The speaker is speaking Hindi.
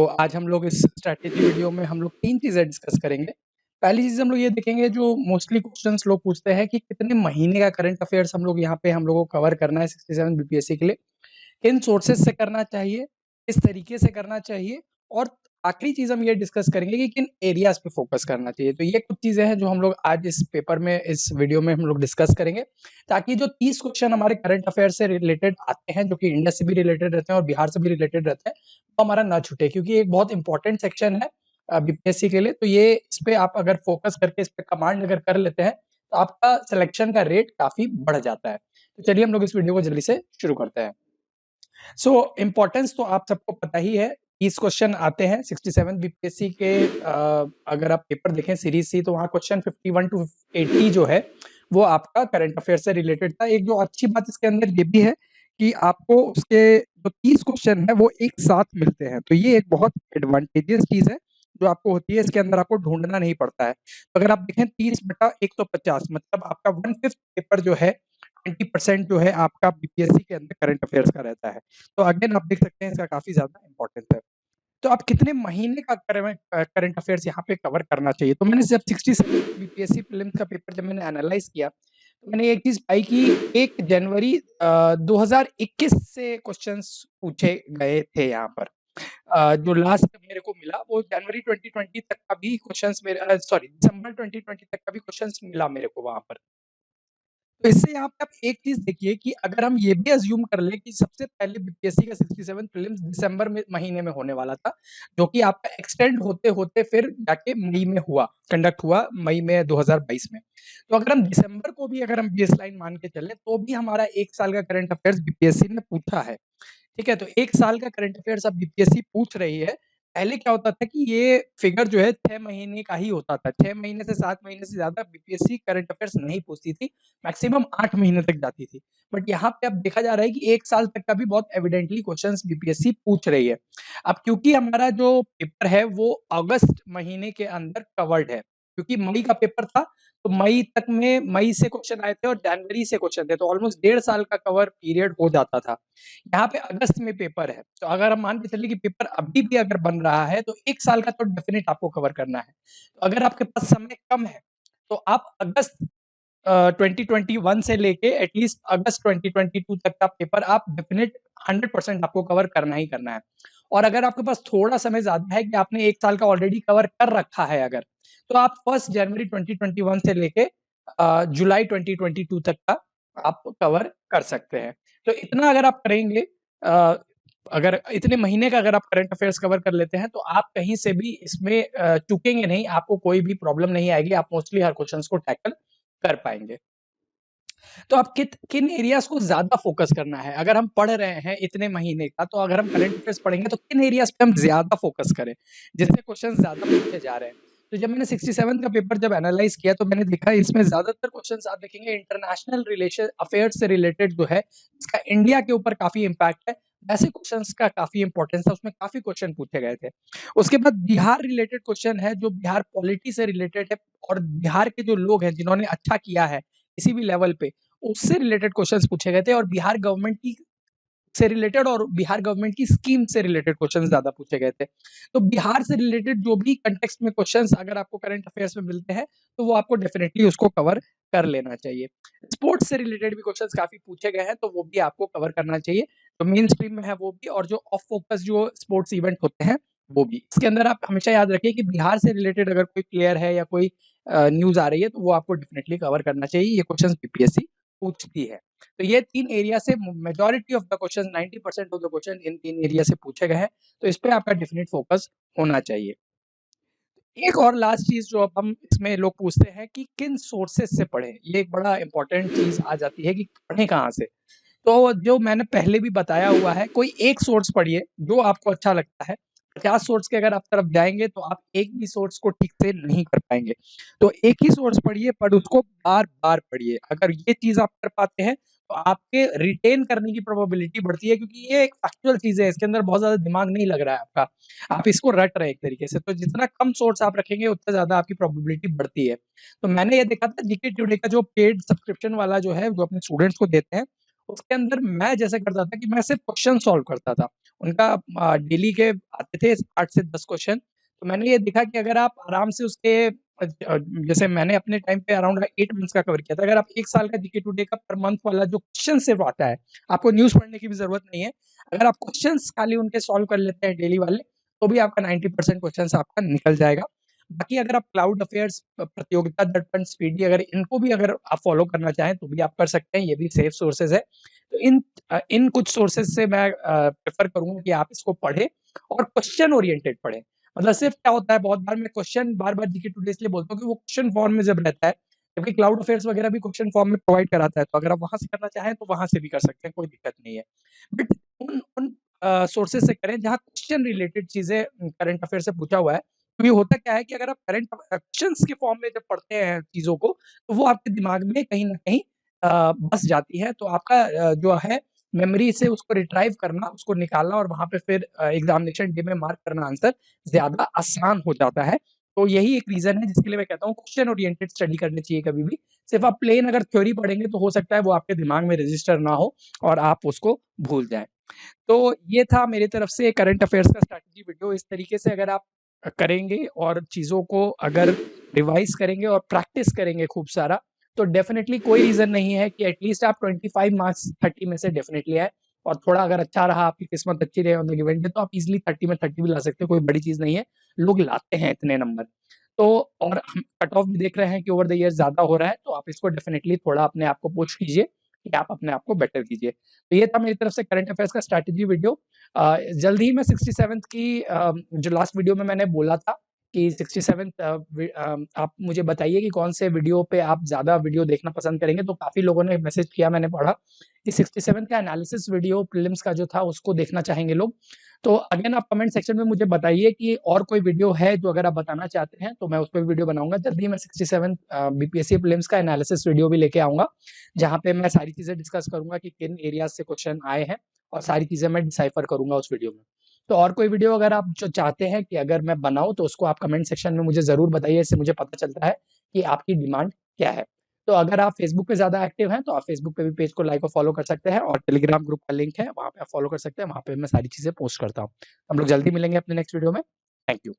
आज हम लोग इस स्ट्रैटेजी वीडियो में हम लोग 3 चीज़ें डिस्कस करेंगे। पहली चीज़ हम लोग ये देखेंगे जो मोस्टली क्वेश्चन्स लोग पूछते हैं कि कितने महीने का करंट अफेयर्स हम लोग यहाँ पे हम लोगों को कवर करना है 67 बीपीएससी के लिए। किन सोर्सेज़ से करना चाहिए, किस तरीके से करना चाहिए और आखिरी चीज़ हम ये डिस्कस करेंगे कि किन एरियाज़ पे फ़ोकस करना चाहिए। तो ये कुछ चीज़ें हैं जो हम लोग आज इस पेपर में इस वीडियो में हम लोग डिस्कस करेंगे, ताकि जो 30 क्वेश्चन हमारे करंट अफेयर से रिलेटेड आते हैं, जो कि इंडिया से भी रिलेटेड रहते हैं और बिहार से भी रिलेटेड रहते हैं, वो हमारा ना छूटे क्योंकि ये एक बहुत इंपॉर्टेंट सेक्शन है बीपीएससी के लिए। तो ये इस पे आप अगर फ़ोकस करके इस पे कमांड अगर कर लेते हैं, तो आपका सिलेक्शन का रेट काफ़ी बढ़ जाता है। तो चलिए हम लोग इस वीडियो को जल्दी से शुरू करते हैं। इम्पोर्टेंस तो आप सबको पता ही है। 30 क्वेश्चन आते हैं 67 बीपीएससी के। अगर आप पेपर देखें सीरीज सी तो वहाँ क्वेश्चन 51 टू 80 जो है वो आपका करंट अफेयर से रिलेटेड था। एक जो अच्छी बात इसके अंदर ये भी है कि आपको उसके जो 30 क्वेश्चन है वो एक साथ मिलते हैं, तो ये एक बहुत एडवांटेजियस चीज है जो आपको होती है। इसके अंदर आपको ढूंढना नहीं पड़ता है। तो अगर आप देखें 30/150 मतलब आपका 1/5 पेपर जो है 20% जो है आपका बीपीएससी के अंदर करंट अफेयर्स का रहता है। तो अगेन आप देख सकते हैं इसका काफ़ी ज़्यादा इम्पोर्टेंस है। तो आप कितने महीने का करंट अफेयर्स यहाँ पे कवर करना चाहिए? तो मैंने जब 67 बीपीएससी प्रीलिम्स का पेपर जब मैंने एनालाइज़ किया, तो मैंने एक चीज़ पाई कि 1 जनवरी 2021 से क्वेश्चन्स पूछे गए थे यहाँ पर। जो लास्ट मेरे को मिला वो जनवरी 2020 तक का भी क्वेश्चन्स सॉरी दिसंबर 2020 तक का भी क्वेश्चन्स मिला मेरे को वहाँ पर। तो इससे यहाँ पे आप एक चीज़ देखिए कि अगर हम ये भी अज़्यूम कर लें कि सबसे पहले बीपीएससी का 67 प्रीलिम्स दिसंबर में महीने में होने वाला था, जो कि आपका एक्सटेंड होते-होते फिर जाके मई में हुआ, कंडक्ट हुआ मई में 2022 में। तो अगर हम दिसंबर को भी अगर हम बेसलाइन मान के चलें, तो भी हमारा 1 साल का करंट अफेयर्स बीपीएससी ने पूछा है। ठीक है? तो 1 साल का करंट अफेयर्स अब बीपीएससी पूछ रही है। पहले क्या होता था कि ये फिगर जो है 6 महीने का ही होता था। 6 महीने से 7 महीने से ज़्यादा बीपीएससी करंट अफेयर्स नहीं पूछती थी, मैक्सिमम 8 महीने तक जाती थी। बट यहाँ पे अब देखा जा रहा है कि 1 साल तक का भी बहुत एविडेंटली क्वेश्चन्स बीपीएससी पूछ रही है। अब क्योंकि हमारा जो पेपर है वो अगस्त महीने के अंदर कवर्ड है, क्योंकि मई का पेपर था, तो मई तक में मई से क्वेश्चन आए थे और जनवरी से क्वेश्चन थे, तो ऑलमोस्ट 1.5 साल का कवर पीरियड हो जाता था। यहाँ पे अगस्त में पेपर है, तो अगर हम मान के चलिए कि पेपर अभी भी अगर बन रहा है, तो 1 साल का तो डेफिनिट आपको कवर करना है। तो अगर आपके पास समय कम है, तो आप अगस्त 2021 से लेके एटलीस्ट अगस्त 2022 तक का पेपर आप डेफिनिट 100% आपको कवर करना ही करना है। और अगर आपके पास थोड़ा समय ज़्यादा है कि आपने 1 साल का ऑलरेडी कवर कर रखा है अगर, तो आप 1 जनवरी 2021 से लेके जुलाई 2022 तक का आप कवर कर सकते हैं। तो इतना अगर आप करेंगे, अ, अगर इतने महीने का अगर आप करंट अफेयर्स कवर कर लेते हैं, तो आप कहीं से भी इसमें चूकेंगे नहीं, आपको कोई भी प्रॉब्लम नहीं आएगी, आप मोस्टली हर क्वेश्चंस को टैकल कर पाएँगे। तो आप किन एरियाज़ को ज़्यादा फ़ोकस करना है? अगर हम पढ़ रहे हैं इतने महीने का, तो अगर हम करंट अफेयर्स पढ़ेंगे तो किन एरियाज़ पे हम ज़्यादा फ़ोकस करें, जिससे क्वेश्चन ज़्यादा पूछे जा रहे हैं? तो जब मैंने 67 का पेपर जब एनालाइज़ किया, तो मैंने देखा इसमें ज़्यादातर क्वेश्चन्स आप देखेंगे इंटरनेशनल रिलेशन अफेयर्स से रिलेटेड जो है, इसका इंडिया के ऊपर काफ़ी इम्पैक्ट है, वैसे क्वेश्चन्स का काफ़ी इम्पोर्टेंस है, उसमें काफ़ी क्वेश्चन पूछे गए थे। उसके बाद बिहार रिलेटेड क्वेश्चन है, जो बिहार पॉलिटी से रिलेटेड है और बिहार के जो लोग हैं, जिन्होंने अच्छा किया है, किसी भी लेवल पे, उससे रिलेटेड क्वेश्चंस पूछे गए थे और बिहार गवर्नमेंट की से रिलेटेड और बिहार गवर्नमेंट की स्कीम से रिलेटेड क्वेश्चंस ज़्यादा पूछे गए थे। तो बिहार से रिलेटेड जो भी कॉन्टेक्स्ट में क्वेश्चंस अगर आपको करंट अफेयर्स में मिलते हैं, तो वो आपको डेफिनिटली उसको कवर कर लेना चाहिए। स्पोर्ट्स से रिलेटेड भी क्वेश्चंस काफ़ी पूछे गए हैं, तो वो भी आपको कवर करना चाहिए। तो मेन स्ट्रीम में है वो भी और जो ऑफ फोकस जो स्पोर्ट्स इवेंट होते हैं, वो भी। इसके अंदर आप हमेशा याद रखिए कि बिहार से रिलेटेड अगर कोई प्लेयर है या कोई न्यूज़ आ रही है, तो वो आपको डेफिनिटली कवर करना चाहिए। ये क्वेश्चंस बीपीएससी पूछती है। तो ये 3 एरिया से majority of the question 90% of the question in 3 area से पूछे गए हैं, तो इस पे आपका डेफिनिट फोकस होना चाहिए। एक और लास्ट चीज़ जो अब हम इसमें लोग पूछते हैं कि किन सोर्सेज़ से पढ़ें? ये एक बड़ा इम्पोर्टेंट चीज़ आ जाती है कि पढ़ें कहाँ से? तो जो मैंने पहले भी बताया हुआ है, कोई एक सोर्स पढ़िए जो आपको अच्छा लगता है। 50 सोर्स के अगर आप तरफ जाएँगे तो आप एक भी सोर्स को ठीक से नहीं कर पाएँगे। तो एक ही सोर्स पढ़िए पर उसको बार-बार पढ़िए। अगर ये चीज़ आप कर पाते हैं तो आपके रिटेन करने की प्रोबेबिलिटी बढ़ती है, क्योंकि ये एक फैक्चुअल चीज़ है, इसके अंदर बहुत ज़्यादा दिमाग नहीं लग रहा है आपका। आप इसको रट रहे हैं एक तरीके से, तो जितना कम सोर्स आप रखेंगे उतना ज़्यादा आपकी प्रोबेबिलिटी बढ़ती है। तो मैंने ये देखा था जीके टुडे का जो पेड सब्सक्रिप्शन वाला जो है, जो अपने स्टूडेंट्स को देते हैं, उसके अंदर मैं जैसे करता था कि मैं सिर्फ़ क्वेश्चन सॉल्व करता था। उनका डेली के आते थे 8 से 10 क्वेश्चन, तो मैंने ये देखा कि अगर आप आराम से उसके जैसे मैंने अपने टाइम पे अराउंड 8 मंथ्स का कवर किया था। अगर आप 1 साल का जीके टुडे का पर मंथ वाला जो क्वेश्चन सिर्फ़ आता है, आपको न्यूज़ पढ़ने की भी ज़रूरत नहीं है। अगर आप क्वेश्चन्स खाली उनके सॉल्व कर लेते हैं डेली वाले, तो भी आपका 90% क्वेश्चन्स आपका निकल जाएगा। बाकी अगर आप क्लाउड अफेयर्स, प्रतियोगिता दर्पण, स्पीडी अगर इनको भी अगर आप फ़ॉलो करना चाहें, तो भी आप कर सकते हैं, ये भी सेफ सोर्सेज़ है। तो इन कुछ सोर्सेज़ से मैं प्रेफ़र करूँगा कि आप इसको पढ़ें और क्वेश्चन ओरिएंटेड पढ़ें। मतलब सिर्फ़ क्या होता है, बहुत बार मैं क्वेश्चन बार-बार जीके टुडे इसलिए बोलता हूँ कि वो क्वेश्चन फॉर्म में जब रहता है, जबकि क्लाउड अफेयर्स वगैरह भी क्वेश्चन फॉर्म में प्रोवाइड कराता है, तो अगर आप वहाँ से करना चाहें, तो वहाँ से भी कर सकते हैं, कोई दिक्कत नहीं है। बट उन उन सोर्सेज़ से करें जहाँ क्वेश्चन रिलेटेड चीज़ें करंट अफेयर से पूछा हुआ है। क्योंकि होता क्या है कि अगर आप क्वेश्चन्स के फॉर्म में जब पढ़ते हैं चीज़ों को, तो वो आपके दिमाग में कहीं न कहीं बस जाती है, तो आपका जो है मेमोरी से उसको रिट्राइव करना, उसको निकालना और वहाँ पे फिर एग्ज़ामिनेशन डे में मार्क करना आंसर ज़्यादा आसान हो जाता है। तो यही एक रीज़न है जिसके लिए मैं कहता हूँ क्वेश्चन ओरिएंटेड स्टडी करनी चाहिए कभी भी। सिर्फ़ आप प्लेन अगर थ्योरी पढ़ेंगे तो हो सकता है वो आपके दिमाग में रजिस्टर ना हो और आप उसको भूल जाएँ। तो ये था मेरी तरफ से करंट अफेयर्स का स्ट्रैटेजी वीडियो। इस तरीके से अगर आप करेंगे और चीज़ों को अगर रिवाइज़ करेंगे और प्रैक्टिस करेंगे खूब सारा, तो डेफ़िनिटली कोई रीज़न नहीं है कि एटलीस्ट आप 25 मार्क्स 30 में से डेफ़िनिटली आए और थोड़ा अगर अच्छा रहा, आपकी किस्मत अच्छी रही ऑन द गिवन डे, तो आप ईज़िली 30 में 30 भी ला सकते हो, कोई बड़ी चीज़ नहीं है। लोग लाते हैं इतने नंबर। तो और हम कट ऑफ भी देख रहे हैं कि ओवर द ईयर्स ज़्यादा हो रहा है, तो आप इसको डेफ़िनिटली थोड़ा अपने आप को पुश कीजिए कि आप अपने आप को बेटर कीजिए। तो ये था मेरी तरफ से करंट अफेयर्स का स्ट्रैटेजी वीडियो। जल्द ही मैं 67th की जो लास्ट वीडियो में मैंने बोला था कि 67th आप मुझे बताइए कि कौन से वीडियो पे आप ज़्यादा वीडियो देखना पसंद करेंगे, तो काफ़ी लोगों ने मैसेज किया, मैंने पढ़ा कि 67th का एनालिसिस वीडियो प्रीलिम्स का जो था उसको देखना चाहेंगे लोग। तो अगेन आप कमेंट सेक्शन में मुझे बताइए कि और कोई वीडियो है जो अगर आप बताना चाहते हैं, तो मैं उस पे भी वीडियो बनाऊँगा। जल्द ही मैं 67 बीपीएससी प्रीलिम्स का एनालिसिस वीडियो भी लेके आऊँगा, जहाँ पे मैं सारी चीज़ें डिस्कस करूँगा कि किन एरियाज़ से क्वेश्चन आए हैं और सारी चीज़ें मैं डिसाइफर करूँगा उस वीडियो में। तो और कोई वीडियो अगर आप जो चाहते हैं कि अगर मैं बनाऊँ, तो उसको आप कमेंट सेक्शन में मुझे ज़रूर बताइए, इससे मुझे पता चलता है कि आपकी डिमांड क्या है। तो अगर आप फेसबुक पे ज़्यादा एक्टिव हैं, तो आप फेसबुक पे भी पेज को लाइक और फॉलो कर सकते हैं और टेलीग्राम ग्रुप का लिंक है, वहाँ पे आप फॉलो कर सकते हैं, वहाँ पे मैं सारी चीज़ें पोस्ट करता हूँ। हम लोग जल्दी मिलेंगे अपने नेक्स्ट वीडियो में। Thank you.